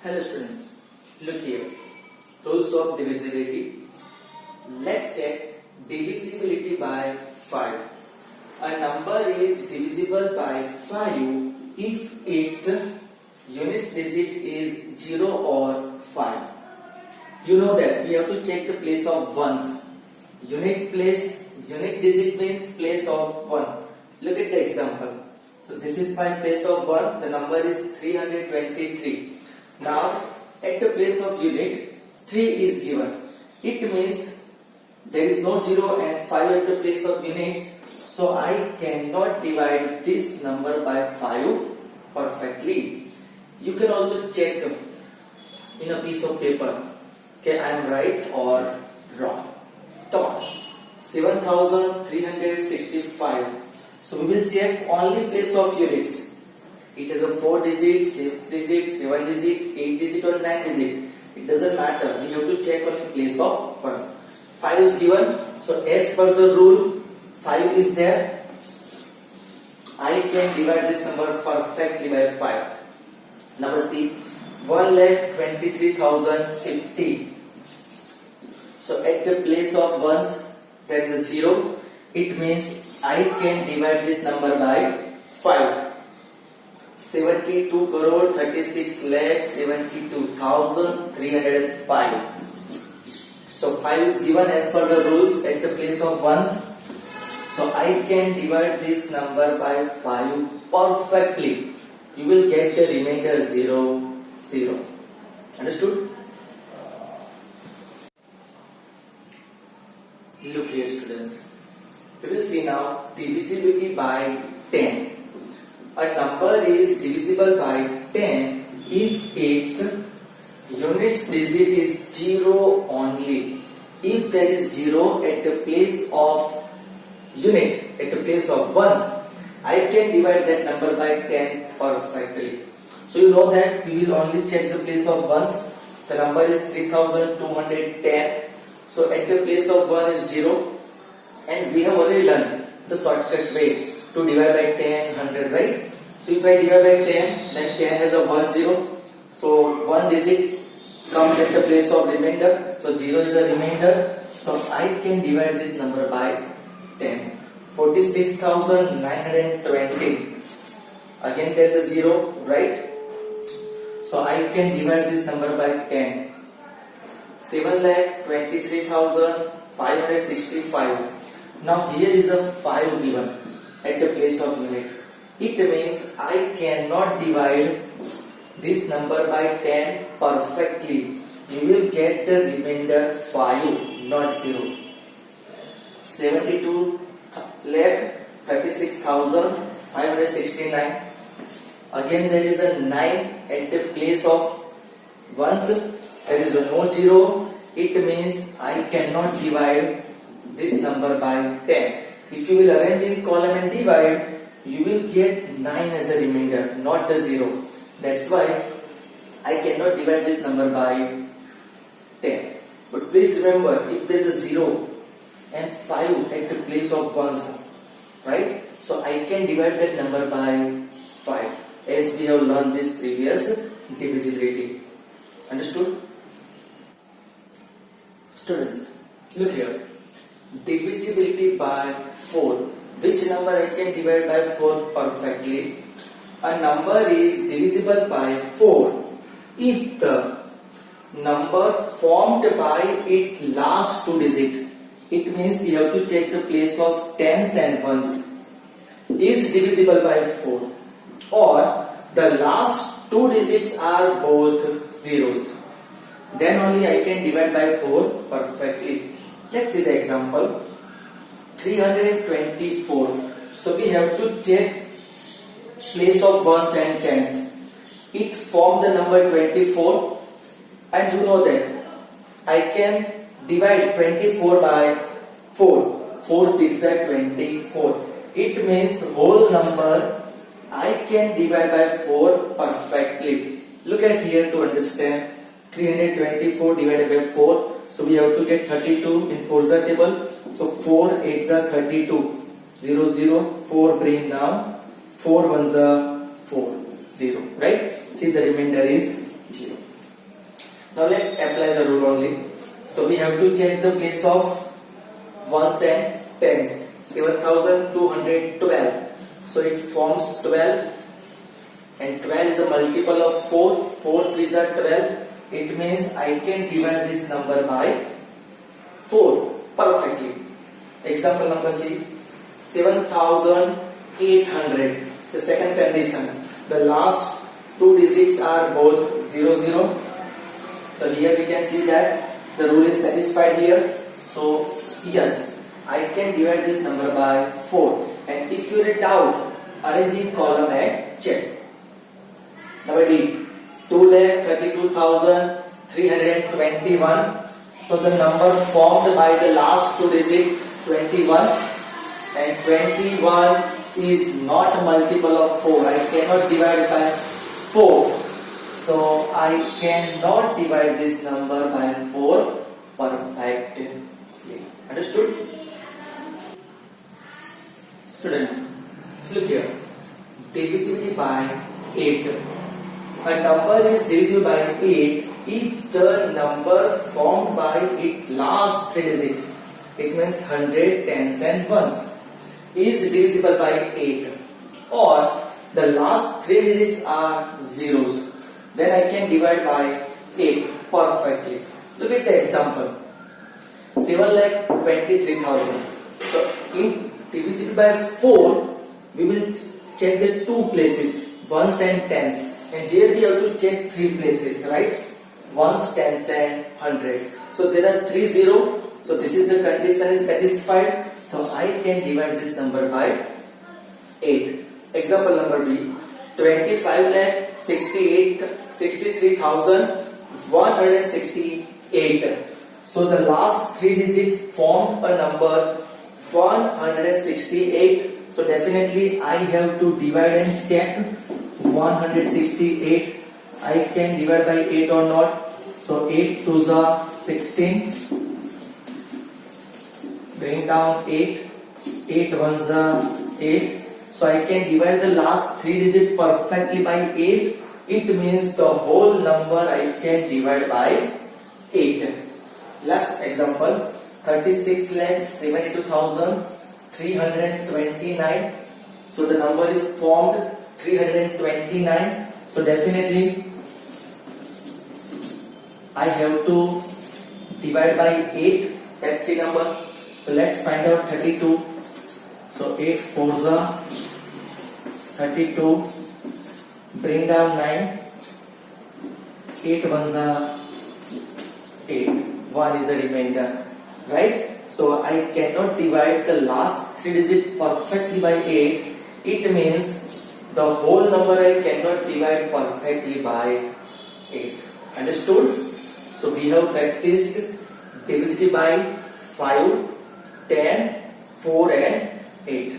Hello students, look here. Rules of divisibility. Let's check divisibility by 5. A number is divisible by 5 if its unit digit is 0 or 5. You know that we have to check the place of ones. Unit digit means place of 1. Look at the example. So this is my place of 1, the number is 323. Now at the place of unit 3 is given. It means there is no 0 and 5 at the place of units. So I cannot divide this number by 5 perfectly. You can also check in a piece of paper. Okay, I am right or wrong. Come on. 7365. So we will check only place of units. It is a 4 digit, 6 digit, 7 digit, 8 digit or 9 digit. It doesn't matter. We have to check only place of ones. 5 is given. So as per the rule, 5 is there. I can divide this number perfectly by 5. Number C, 1,23,050. So at the place of ones, there is a 0. It means I can divide this number by 5. 72 crore 36 lakh 72,305. So 5 is given as per the rules at the place of ones. So I can divide this number by 5 perfectly. You will get the remainder 0, 0. Understood? Look here students. We will see now divisibility by 10. A number is divisible by 10 if its units digit is 0 only. If there is 0 at the place of unit, at the place of ones, I can divide that number by 10 perfectly. So you know that we will only check the place of ones. The number is 3210. So at the place of 1 is 0. And we have already learned the shortcut way to divide by 10, 100, right? So if I divide by 10, then 10 has a 1, 0. So 1 digit comes at the place of remainder. So 0 is a remainder. So I can divide this number by 10. 46,920. Again there is a 0, right? So I can divide this number by 10. 7,23,565. Now here is a 5 given at the place of unit. It means I cannot divide this number by 10 perfectly. You will get the remainder 5, not 0. 72,36,569. Again there is a 9 at the place of ones. There is a no 0. It means I cannot divide this number by 10. If you will arrange in column and divide, you will get 9 as a remainder, not the 0. That's why I cannot divide this number by 10. But please remember, if there is a 0 and 5 at the place of ones, right? So I can divide that number by 5, as we have learned this previous divisibility. Understood? Students, look here. Divisibility by 4. Which number I can divide by 4 perfectly? A number is divisible by 4 if the number formed by its last 2 digits. It means we have to check the place of tens and ones. Is divisible by 4, or the last 2 digits are both zeros. Then only I can divide by 4 perfectly. Let's see the example. 324. So we have to check place of ones and tens. It formed the number 24, and you know that I can divide 24 by 4. 4 6 are 24. It means the whole number I can divide by 4 perfectly. Look at here to understand. 324 divided by 4. So we have to get 32 in 4's table. So 4 8's are 32. 0 0 4 bring down. 4 1's are 4 0. Right? See, the remainder is 0. Now let's apply the rule only. So we have to check the place of ones and tens. 7212. So it forms 12, and 12 is a multiple of 4. 4 3s are 12. It means I can divide this number by 4 perfectly. Example number C, 7800. The second condition, the last two digits are both 00. So here we can see that the rule is satisfied here. So yes, I can divide this number by 4. And if you are in doubt, arrange in column and check. Number D, 2,32,321. So the number formed by the last two digits 21, and 21 is not a multiple of 4. I cannot divide by 4. So I cannot divide this number by 4 perfectly. Understood? Student, look here. Divisibility by 8. A number is divisible by 8 if the number formed by its last three digits, it means 100, tens and ones, is divisible by 8, or the last three digits are zeros, then I can divide by 8 perfectly. Look at the example. 7,23,000. So in divisible by 4, we will check the two places, ones and tens. And here we have to check three places, right? Ones, tens and 100. So there are 3 0. So this is the condition is satisfied. So I can divide this number by 8. Example number B. 25,63,168. So the last three digits form a number 168. So definitely I have to divide and check 168. I can divide by 8 or not. So 8 2s are 16. Bring down 8. 8 1s are 8. So I can divide the last three digits perfectly by 8. It means the whole number I can divide by 8. Last example, 36,72,329. So the number is formed 329. So definitely I have to divide by 8 that three number. So let's find out 32. So 8 4s are 32. Bring down 9. 8 1s are 8. 1 is a remainder, right? So I cannot divide the last three digits perfectly by 8. It means the whole number I cannot divide perfectly by 8. Understood? So we have practiced divisibility by 5, 10, 4 and 8.